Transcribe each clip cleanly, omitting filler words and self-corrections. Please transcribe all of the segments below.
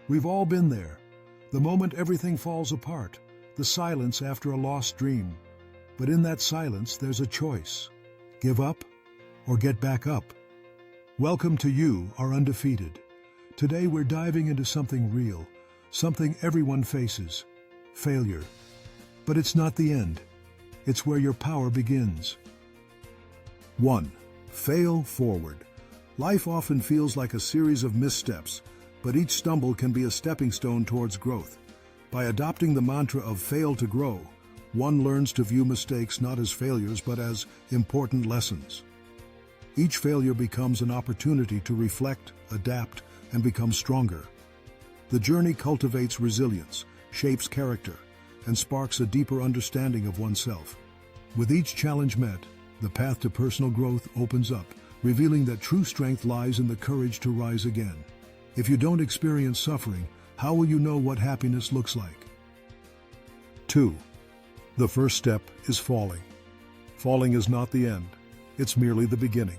We've all been there. The moment everything falls apart, the silence after a lost dream. But in that silence, there's a choice. Give up or get back up. Welcome to You Are Undefeated. Today we're diving into something real, something everyone faces, failure. But it's not the end. It's where your power begins. 1. Fail forward. Life often feels like a series of missteps, but each stumble can be a stepping stone towards growth. By adopting the mantra of fail to grow, one learns to view mistakes not as failures but as important lessons. Each failure becomes an opportunity to reflect, adapt, and become stronger. The journey cultivates resilience, shapes character, and sparks a deeper understanding of oneself. With each challenge met, the path to personal growth opens up, revealing that true strength lies in the courage to rise again. If you don't experience suffering, how will you know what happiness looks like? 2. The first step is falling. Falling is not the end. It's merely the beginning.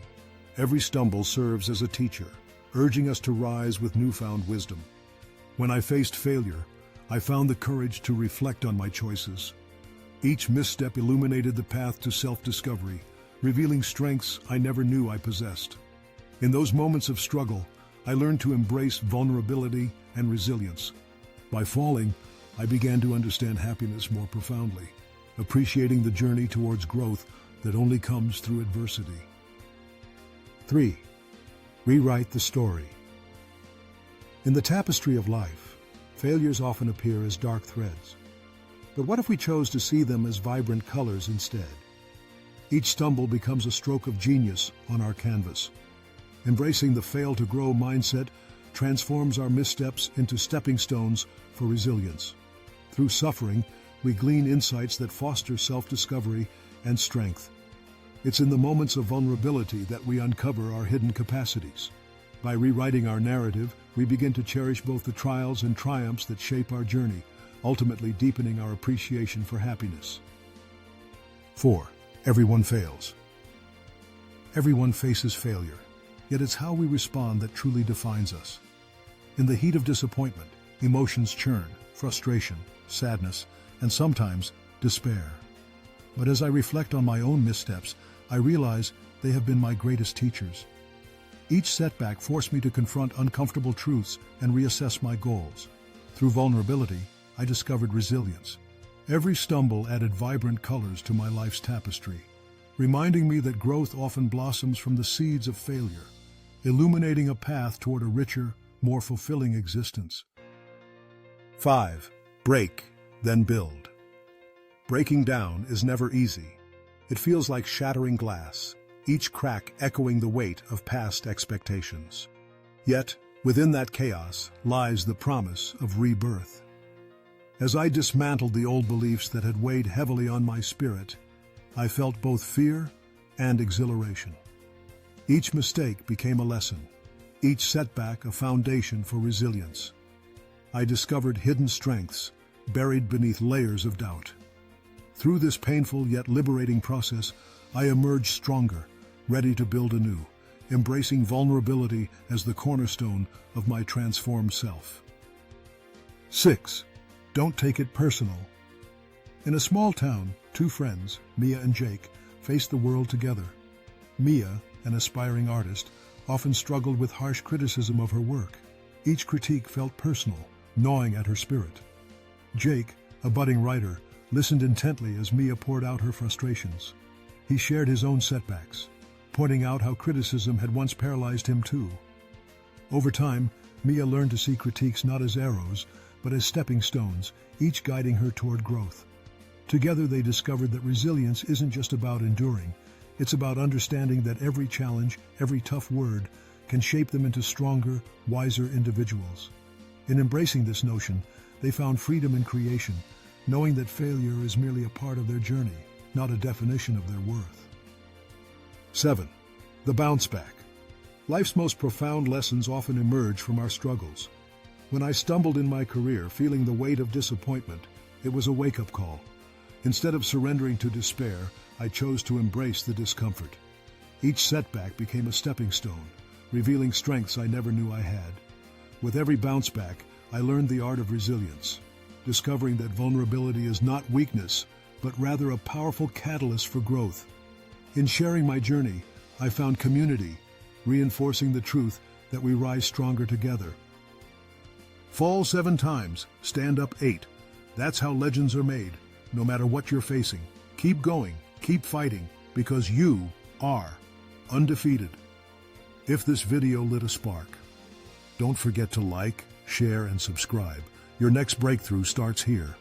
Every stumble serves as a teacher, urging us to rise with newfound wisdom. When I faced failure, I found the courage to reflect on my choices. Each misstep illuminated the path to self-discovery, revealing strengths I never knew I possessed. In those moments of struggle, I learned to embrace vulnerability and resilience. By falling, I began to understand happiness more profoundly, appreciating the journey towards growth that only comes through adversity. 3. Rewrite the story. In the tapestry of life, failures often appear as dark threads. But what if we chose to see them as vibrant colors instead? Each stumble becomes a stroke of genius on our canvas. Embracing the fail-to-grow mindset transforms our missteps into stepping stones for resilience. Through suffering, we glean insights that foster self-discovery and strength. It's in the moments of vulnerability that we uncover our hidden capacities. By rewriting our narrative, we begin to cherish both the trials and triumphs that shape our journey, ultimately deepening our appreciation for happiness. 4. Everyone fails. Everyone faces failure, yet it's how we respond that truly defines us. In the heat of disappointment, emotions churn, frustration, sadness, and sometimes despair. But as I reflect on my own missteps, I realize they have been my greatest teachers. Each setback forced me to confront uncomfortable truths and reassess my goals. Through vulnerability, I discovered resilience. Every stumble added vibrant colors to my life's tapestry, reminding me that growth often blossoms from the seeds of failure, illuminating a path toward a richer, more fulfilling existence. 5. Break, then build. Breaking down is never easy. It feels like shattering glass, each crack echoing the weight of past expectations. Yet, within that chaos lies the promise of rebirth. As I dismantled the old beliefs that had weighed heavily on my spirit, I felt both fear and exhilaration. Each mistake became a lesson, each setback a foundation for resilience. I discovered hidden strengths buried beneath layers of doubt. Through this painful yet liberating process, I emerged stronger, ready to build anew, embracing vulnerability as the cornerstone of my transformed self. 6. Don't take it personal. In a small town, two friends, Mia and Jake, faced the world together. Mia, an aspiring artist, often struggled with harsh criticism of her work. Each critique felt personal, gnawing at her spirit. Jake, a budding writer, listened intently as Mia poured out her frustrations. He shared his own setbacks, pointing out how criticism had once paralyzed him too. Over time, Mia learned to see critiques not as arrows, but as stepping stones, each guiding her toward growth. Together they discovered that resilience isn't just about enduring, it's about understanding that every challenge, every tough word, can shape them into stronger, wiser individuals. In embracing this notion, they found freedom in creation, knowing that failure is merely a part of their journey, not a definition of their worth. 7. The bounce back. Life's most profound lessons often emerge from our struggles. When I stumbled in my career feeling the weight of disappointment, it was a wake-up call. Instead of surrendering to despair, I chose to embrace the discomfort. Each setback became a stepping stone, revealing strengths I never knew I had. With every bounce back, I learned the art of resilience, discovering that vulnerability is not weakness, but rather a powerful catalyst for growth. In sharing my journey, I found community, reinforcing the truth that we rise stronger together. Fall 7 times, stand up 8. That's how legends are made. No matter what you're facing, keep going, keep fighting, because you are undefeated. If this video lit a spark, don't forget to like, share, and subscribe. Your next breakthrough starts here.